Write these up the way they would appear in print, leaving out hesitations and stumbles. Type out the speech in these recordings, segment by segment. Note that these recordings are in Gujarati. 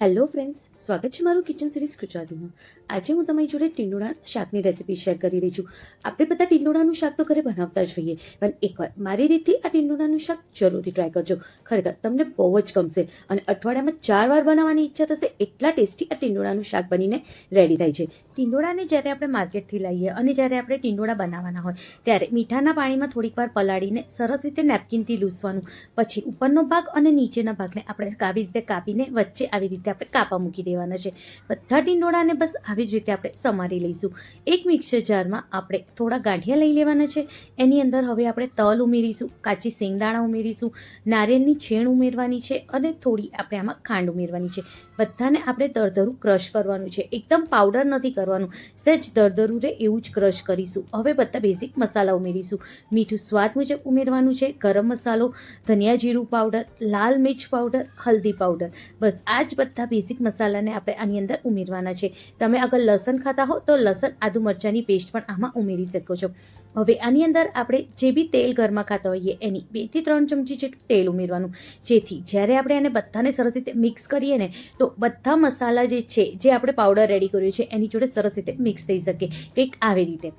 હેલો ફ્રેન્ડ્સ, સ્વાગત છે મારું કિચન સિરીઝ ગુજરાતીમાં. આજે હું તમારી જોડે ટીંડોળા શાકની રેસીપી શેર કરી રહી છું. આપણે બધા ટીંડોળાનું શાક તો ઘરે બનાવતા જ હોઈએ, પણ એકવાર મારી રીતથી આ ટીંડોળાનું શાક જરૂરથી ટ્રાય કરજો. ખરેખર તમને બહુ જ ગમશે અને અઠવાડિયામાં 4 વાર બનાવવાની ઈચ્છા થશે. એટલા ટેસ્ટી આ ટીંડોળાનું શાક બનીને રેડી થાય છે. ટીંડોળાને જ્યારે આપણે માર્કેટથી લઈએ અને જ્યારે આપણે ટીંડોળા બનાવવાના હોય ત્યારે મીઠાના પાણીમાં થોડીક વાર પલાળીને સરસ રીતે નેપકિનથી લૂસવાનું. પછી ઉપરનો ભાગ અને નીચેના ભાગને આપણે આવી રીતે કાપીને વચ્ચે આવી રીતે આપણે કાપા મૂકી દેવાના છે. બધા ટીંડોળાને બસ આવી જ રીતે આપણે સમારી લઈશું. એક મિક્સર જારમાં આપણે થોડા ગાંઠિયા લઈ લેવાના છે. એની અંદર હવે આપણે તલ ઉમેરીશું, કાચી શેંગદાણા ઉમેરીશું, નારિયેળની છેણ ઉમેરવાની છે અને થોડી આપણે આમાં ખાંડ ઉમેરવાની છે. બધાને આપણે દરદરું ક્રશ કરવાનું છે. એકદમ પાવડર નથી કરવાનું, સહેજ દરદરું રહે એવું જ ક્રશ કરીશું. હવે બધા બેઝિક મસાલા ઉમેરીશું. મીઠું સ્વાદ મુજબ ઉમેરવાનું છે, ગરમ મસાલો, ધનિયા જીરું પાવડર, લાલ મિર્ચ પાવડર, હલ્દી પાવડર. બસ આ જ બધા બેઝિક મસાલાને આપણે આની અંદર ઉમેરવાના છે. તમે અગર લસણ ખાતા હો તો લસણ આદુ મરચાંની પેસ્ટ પણ આમાં ઉમેરી શકો છો. હવે આની અંદર આપણે જે બી તેલ ઘરમાં ખાતા હોઈએ એની 2 થી 3 ચમચી જેટલું તેલ ઉમેરવાનું, જેથી જ્યારે આપણે એને બધાને સરસ રીતે મિક્સ કરીએ ને તો બધા મસાલા જે છે, જે આપણે પાવડર રેડી કર્યો છે એની જોડે સરસ રીતે મિક્સ થઈ શકે, કંઈક આવી રીતે.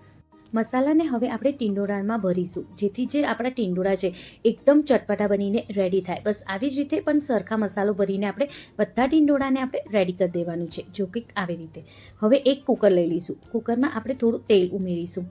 મસાલાને હવે આપણે ટીંડોળામાં ભરીશું, જેથી જે આપણા ટીંડોળા છે એકદમ ચટપટા બનીને રેડી થાય. બસ આવી જ રીતે પણ સરખા મસાલો ભરીને આપણે બધા ટીંડોળાને આપણે રેડી કરી દેવાનું છે. જો કંઈક આવી રીતે. હવે એક કુકર લઈ લઈશું. કુકરમાં આપણે થોડું તેલ ઉમેરીશું.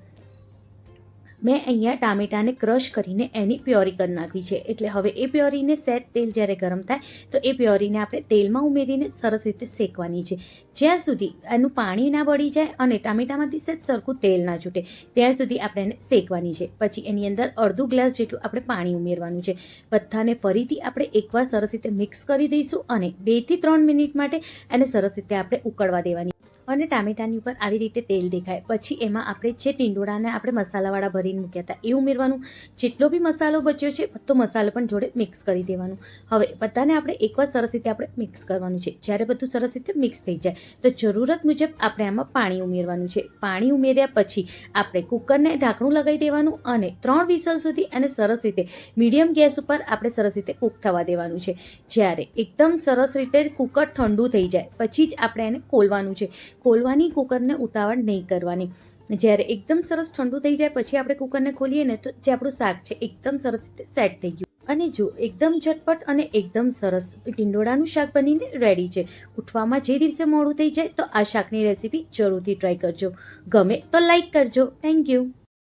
મેં અહીંયા ટામેટાને ક્રશ કરીને એની પ્યોરી કરી નાખી છે. એટલે હવે એ પ્યોરીને સહેજ તેલ જ્યારે ગરમ થાય તો એ પ્યોરીને આપણે તેલમાં ઉમેરીને સરસ રીતે શેકવાની છે. જ્યાં સુધી એનું પાણી ના બળી જાય અને ટામેટામાંથી સહેજ સરખું તેલ ના છૂટે ત્યાં સુધી આપણે એને શેકવાની છે. પછી એની અંદર અડધો ગ્લાસ જેટલું આપણે પાણી ઉમેરવાનું છે. બધાને ફરીથી આપણે એકવાર સરસ રીતે મિક્સ કરી દઈશું અને 2 થી 3 મિનિટ માટે એને સરસ રીતે આપણે ઉકળવા દેવાની. અને ટામેટાની ઉપર આવી રીતે તેલ દેખાય પછી એમાં આપણે જે ટીંડોળાને આપણે મસાલાવાળા ભરીને મૂક્યા હતા એ ઉમેરવાનું. જેટલો બી મસાલો બચ્યો છે બધો મસાલો પણ જોડે મિક્સ કરી દેવાનું. હવે બધાને આપણે એકવાર સરસ રીતે આપણે મિક્સ કરવાનું છે. જ્યારે બધું સરસ રીતે મિક્સ થઈ જાય તો જરૂરત મુજબ આપણે આમાં પાણી ઉમેરવાનું છે. પાણી ઉમેર્યા પછી આપણે કુકરને ઢાંકણું લગાવી દેવાનું અને 3 વિસલ સુધી એને સરસ રીતે મીડિયમ ગેસ ઉપર આપણે સરસ રીતે કૂક થવા દેવાનું છે. જ્યારે એકદમ સરસ રીતે કુકર ઠંડુ થઈ જાય પછી જ આપણે એને ખોલવાનું છે. ખોલવાની કુકરને ઉતાવળ નહીં કરવાની. જ્યારે એકદમ સરસ ઠંડુ થઈ જાય પછી આપણે કુકરને ખોલીએ ને તો જે આપણું શાક છે એકદમ સરસ રીતે સેટ થઈ ગયું. અને જો એકદમ ઝટપટ અને એકદમ સરસ ટીંડોળાનું શાક બનીને રેડી છે. ઉઠવામાં જે દિવસે મોડું થઈ જાય તો આ શાકની રેસીપી જરૂરથી ટ્રાય કરજો. ગમે તો લાઈક કરજો. Thank you.